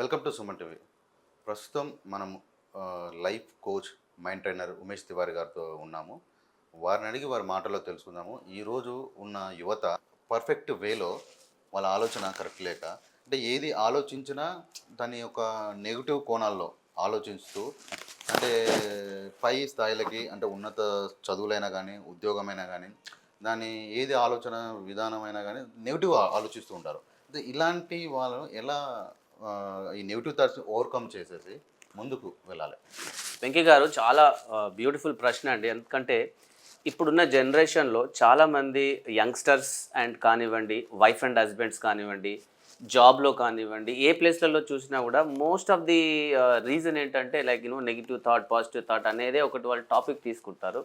Welcome to Suman TV. ప్రస్తుతం మనం life coach, mind trainer Umesh Tiwari గారితో ఉన్నాము. వారిని అడిగి వారి మాటల్లో తెలుసుకుందాము. ఈరోజు ఉన్న యువత పర్ఫెక్ట్ వేలో వాళ్ళ ఆలోచన కరెక్ట్ లేక, అంటే ఏది ఆలోచించినా దాని యొక్క నెగిటివ్ కోణాల్లో ఆలోచిస్తూ, అంటే పై స్థాయిలకి, అంటే ఉన్నత చదువులైనా కానీ, ఉద్యోగమైనా కానీ, దాని ఏది ఆలోచన విధానమైనా కానీ నెగిటివ్ ఆలోచిస్తూ ఉంటారు. అంటే ఇలాంటి వాళ్ళు ఎలా ఈ నెగెటివ్ థాట్స్ ఓవర్కమ్ చేసేసి ముందుకు వెళ్ళాలి? వెంకీ గారు చాలా బ్యూటిఫుల్ ప్రశ్న అండి. ఎందుకంటే ఇప్పుడున్న జనరేషన్లో చాలామంది యంగ్స్టర్స్ అండ్ కానివ్వండి, వైఫ్ అండ్ హస్బెండ్స్ కానివ్వండి, జాబ్లో కానివ్వండి, ఏ ప్లేస్లలో చూసినా కూడా మోస్ట్ ఆఫ్ ది రీజన్ ఏంటంటే like negative thought, positive thought అనేదే ఒకటి వాళ్ళు టాపిక్ తీసుకుంటారు.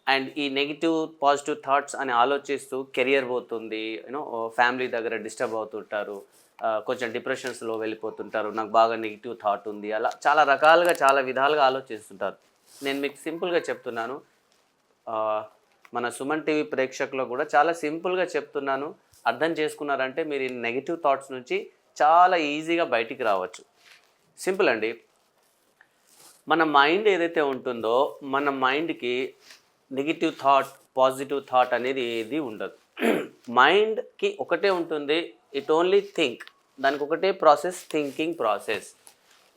అండ్ ఈ నెగిటివ్ పాజిటివ్ థాట్స్ అని ఆలోచిస్తూ కెరియర్ పోతుంది, ఫ్యామిలీ దగ్గర డిస్టర్బ్ అవుతుంటారు, కొంచెం డిప్రెషన్స్లో వెళ్ళిపోతుంటారు, నాకు బాగా నెగిటివ్ థాట్ ఉంది, అలా చాలా రకాలుగా చాలా విధాలుగా ఆలోచిస్తుంటారు. నేను మీకు సింపుల్గా చెప్తున్నాను, మన సుమన్ టీవీ ప్రేక్షకులకు కూడా చాలా సింపుల్గా చెప్తున్నాను. అర్థం చేసుకున్నారంటే మీరు ఈ నెగిటివ్ థాట్స్ నుంచి చాలా ఈజీగా బయటికి రావచ్చు. సింపుల్ అండి. మన మైండ్ ఏదైతే ఉంటుందో మన మైండ్కి నెగిటివ్ థాట్, పాజిటివ్ థాట్ అనేది ఏది ఉండదు. మైండ్కి ఒకటే ఉంటుంది, ఇట్ ఓన్లీ థింక్. దానికి ఒకటే ప్రాసెస్, థింకింగ్ ప్రాసెస్.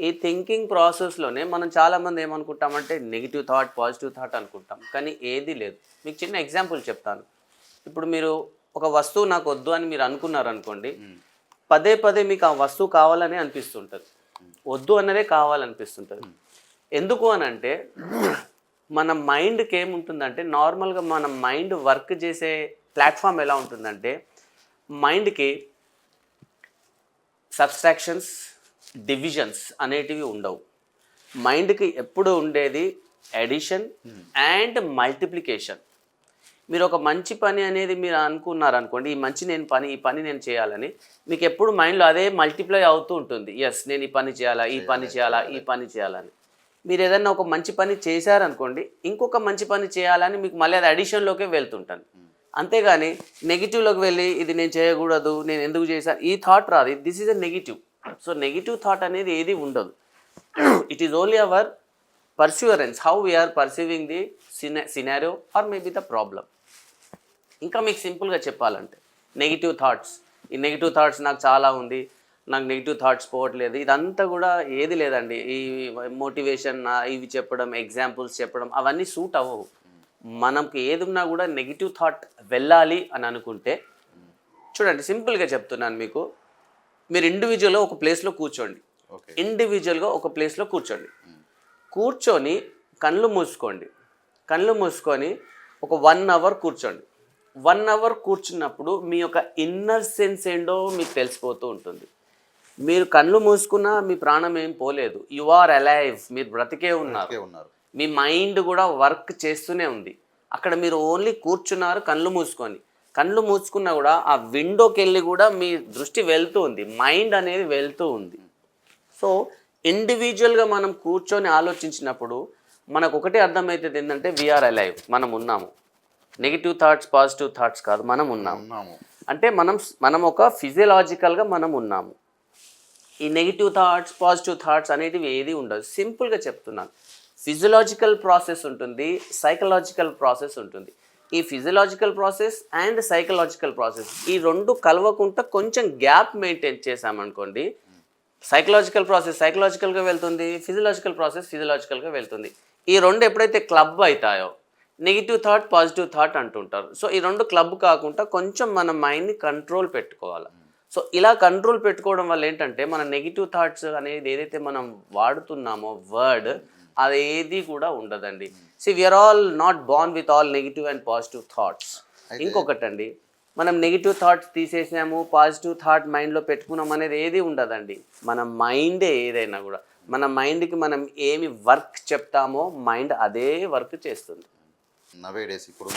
ఈ థింకింగ్ ప్రాసెస్లోనే మనం చాలామంది ఏమనుకుంటామంటే నెగిటివ్ థాట్, పాజిటివ్ థాట్ అనుకుంటాం, కానీ ఏది లేదు. మీకు చిన్న ఎగ్జాంపుల్ చెప్తాను. ఇప్పుడు మీరు ఒక వస్తువు నాకు వద్దు అని మీరు అనుకున్నారనుకోండి, పదే పదే మీకు ఆ వస్తువు కావాలని అనిపిస్తుంటుంది, వద్దు అన్నదే కావాలనిపిస్తుంటుంది. ఎందుకు అని అంటే మన మైండ్కి ఏముంటుందంటే, నార్మల్గా మన మైండ్ వర్క్ చేసే ప్లాట్ఫామ్ ఎలా ఉంటుందంటే, మైండ్కి సబ్స్ట్రాక్షన్స్, డివిజన్స్ అనేటివి ఉండవు. మైండ్కి ఎప్పుడు ఉండేది ఎడిషన్ అండ్ మల్టిప్లికేషన్. మీరు ఒక మంచి పని అనేది మీరు అనుకున్నారనుకోండి, ఈ పని నేను చేయాలని, మీకు ఎప్పుడు మైండ్లో అదే మల్టిప్లై అవుతూ ఉంటుంది. ఎస్, నేను ఈ పని చేయాలా, ఈ పని చేయాలా, ఈ పని చేయాలని. మీరు ఏదన్నా ఒక మంచి పని చేశారనుకోండి, ఇంకొక మంచి పని చేయాలని మీకు మళ్ళీ అది అడిషన్లోకే వెళ్తుంటాను. అంతేగాని నెగిటివ్లోకి వెళ్ళి ఇది నేను చేయకూడదు, నేను ఎందుకు చేశాను, ఈ థాట్ రాదు. This is a negative. So negative thought అనేది ఏది ఉండదు. It is only our perseverance, how we are perceiving the scenario or maybe the problem. ఇంకా మీకు సింపుల్గా చెప్పాలంటే, నెగిటివ్ థాట్స్, ఈ నెగిటివ్ థాట్స్ నాకు చాలా ఉంది, నాకు నెగిటివ్ థాట్స్ పోవట్లేదు, ఇదంతా కూడా ఏది లేదండి. ఈ మోటివేషన్ ఇవి చెప్పడం, ఎగ్జాంపుల్స్ చెప్పడం అవన్నీ సూట్ అవ్వవు. మనకు ఏది ఉన్నా కూడా నెగిటివ్ థాట్ వెళ్ళాలి అని అనుకుంటే, చూడండి సింపుల్గా చెప్తున్నాను మీకు. మీరు ఇండివిజువల్గా ఒక ప్లేస్లో కూర్చోండి. ఇండివిజువల్గా ఒక ప్లేస్లో కూర్చోండి. కూర్చొని కళ్ళు మూసుకోండి. కళ్ళు మూసుకొని ఒక 1 అవర్ కూర్చోండి. 1 అవర్ కూర్చున్నప్పుడు మీ యొక్క ఇన్నర్ సెన్స్ ఏంటో మీకు తెలిసిపోతూ ఉంటుంది. మీరు కళ్ళు మూసుకున్నా మీ ప్రాణం ఏం పోలేదు. యు ఆర్ అలైవ్, మీరు బ్రతికే ఉన్నారు. మీ మైండ్ కూడా వర్క్ చేస్తూనే ఉంది. అక్కడ మీరు ఓన్లీ కూర్చున్నారు కళ్ళు మూసుకొని. కళ్ళు మూసుకున్నా కూడా ఆ విండోకి వెళ్ళి కూడా మీ దృష్టి వెళ్తూ ఉంది, మైండ్ అనేది వెళ్తూ ఉంది. సో ఇండివిజువల్గా మనం కూర్చొని ఆలోచించినప్పుడు మనకు ఒకటే అర్థమవుతుంది, ఏంటంటే వీఆర్ అలైవ్, మనం ఉన్నాము. నెగిటివ్ థాట్స్, పాజిటివ్ థాట్స్ కాదు, మనం ఉన్నాము. అంటే మనం ఒక ఫిజియలాజికల్గా మనం ఉన్నాము. ఈ నెగిటివ్ థాట్స్, పాజిటివ్ థాట్స్ అనేటివి ఏది ఉండదు. సింపుల్గా చెప్తున్నాను. ఫిజియలాజికల్ ప్రాసెస్ ఉంటుంది, సైకలాజికల్ ప్రాసెస్ ఉంటుంది. ఈ physiological process and psychological process ఈ రెండు కలవకుండా కొంచెం గ్యాప్ మెయింటైన్ చేసామనుకోండి, సైకలాజికల్ ప్రాసెస్ సైకలాజికల్గా వెళ్తుంది, ఫిజియలాజికల్ ప్రాసెస్ ఫిజియలాజికల్గా వెళ్తుంది. ఈ రెండు ఎప్పుడైతే క్లబ్ అవుతాయో నెగిటివ్ థాట్, పాజిటివ్ థాట్ అంటుంటారు. సో ఈ రెండు క్లబ్ కాకుండా కొంచెం మన మైండ్ని కంట్రోల్ పెట్టుకోవాలి. సో ఇలా కంట్రోల్ పెట్టుకోవడం వల్ల ఏంటంటే, మన నెగిటివ్ థాట్స్ అనేది ఏదైతే మనం వాడుతున్నామో వర్డ్, అది ఏది కూడా ఉండదండి. We are all not born with all negative and positive thoughts. ఇంకొకటండి, మనం నెగిటివ్ థాట్స్ తీసేసాము, పాజిటివ్ థాట్ మైండ్లో పెట్టుకున్నాం అనేది ఏది ఉండదండి. మన మైండే ఏదైనా కూడా, మన మైండ్కి మనం ఏమి వర్క్ చెప్తామో మైండ్ అదే వర్క్ చేస్తుంది. నవే డేస్ ఇప్పుడు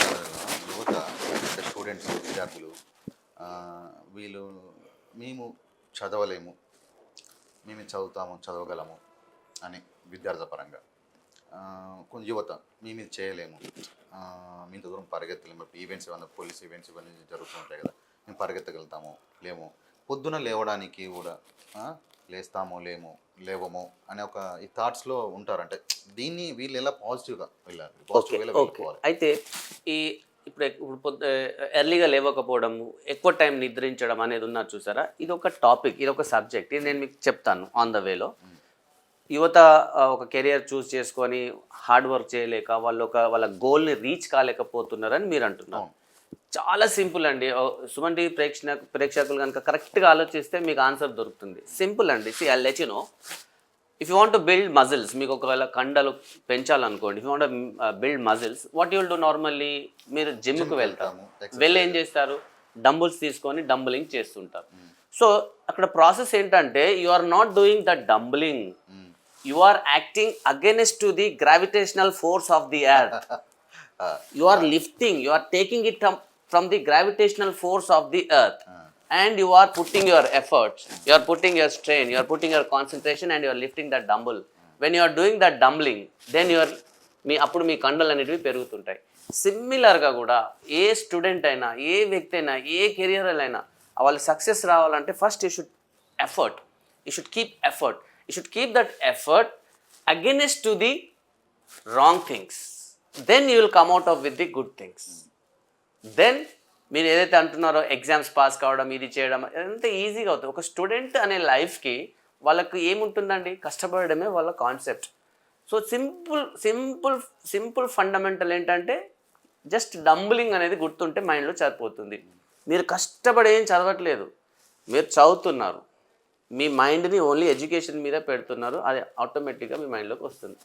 యువత, స్టూడెంట్స్, విద్యార్థులు, వీళ్ళు మేము చదవలేము, మేము చదవగలము అని విద్యార్థి పరంగా, కొంచెం యువత మేము ఇది చేయలేము, మేము దూరం పరిగెత్తలేము. ఈవెంట్స్ ఏమన్నా, పోలీస్ ఈవెంట్స్ ఇవన్నీ జరుగుతూ ఉంటాయి కదా, మేము పరిగెత్తగలుగుతాము లేము, పొద్దున లేవడానికి కూడా లేస్తామో లేవమో అనే ఒక ఈ థాట్స్లో ఉంటారు. అంటే దీన్ని వీళ్ళు ఎలా పాజిటివ్గా వెళ్ళాలి, పాజిటివ్ వేలో ఓకే. వెళ్ళిపోవాలి. అయితే ఈ ఇప్పుడు ఎర్లీగా లేవకపోవడము, ఎక్కువ టైం నిద్రించడం అనేది ఉన్నది చూసారా? ఇది ఒక టాపిక్, ఇది ఒక సబ్జెక్ట్. ఇది నేను మీకు చెప్తాను ఆన్ ద వేలో. యువత ఒక కెరియర్ చూస్ చేసుకొని హార్డ్ వర్క్ చేయలేక వాళ్ళ గోల్ని రీచ్ కాలేకపోతున్నారని మీరు అంటున్నారు. చాలా సింపుల్ అండి. సుమన్ టీవీ ప్రేక్షకులు కనుక కరెక్ట్గా ఆలోచిస్తే మీకు ఆన్సర్ దొరుకుతుంది. సింపుల్ అండి. See I let you know, if you want to build muscles, మీకు ఒకవేళ కండలు పెంచాలనుకోండి, if you want build muscles, what you will do normally, మీరు జిమ్కి వెళ్తారు, వెళ్ళి ఏం చేస్తారు, డంబుల్స్ తీసుకొని డంబులింగ్ చేస్తుంటారు. సో అక్కడ ప్రాసెస్ ఏంటంటే, you are not doing the dumbbelling, you are acting against to the gravitational force of the earth. You are lifting, you are taking it from the gravitational force of the earth, and you are putting your efforts, you are putting your strain, you are putting your concentration, and you are lifting that dumbbell. When you are doing that dumbling, then you are అప్పుడు మీ కండలు అనేటివి పెరుగుతుంటాయి. సిమిలర్గా కూడా ఏ student అయినా, ఏ వ్యక్తి అయినా, ఏ career అయినా వాళ్ళు సక్సెస్ రావాలంటే first you should effort, you should keep effort, you should keep that effort against to the wrong things. Then you will come out of with the good things. Then మీరు ఏదైతే అంటున్నారో exams pass కావడం, ఇది చేయడం, ఎంత ఈజీగా అవుతుంది. ఒక స్టూడెంట్ అనే లైఫ్కి వాళ్ళకు ఏముంటుందండి, కష్టపడడమే వాళ్ళ కాన్సెప్ట్. సో సింపుల్ ఫండమెంటల్ ఏంటంటే జస్ట్ డంబులింగ్ అనేది గుర్తుంటే మైండ్లో సరిపోతుంది. మీరు కష్టపడి ఏం చదవట్లేదు, మీరు చదువుతున్నారు, మీ మైండ్ని ఓన్లీ ఎడ్యుకేషన్ మీద పెడుతున్నారు, అది ఆటోమేటిక్గా మీ మైండ్లోకి వస్తుంది.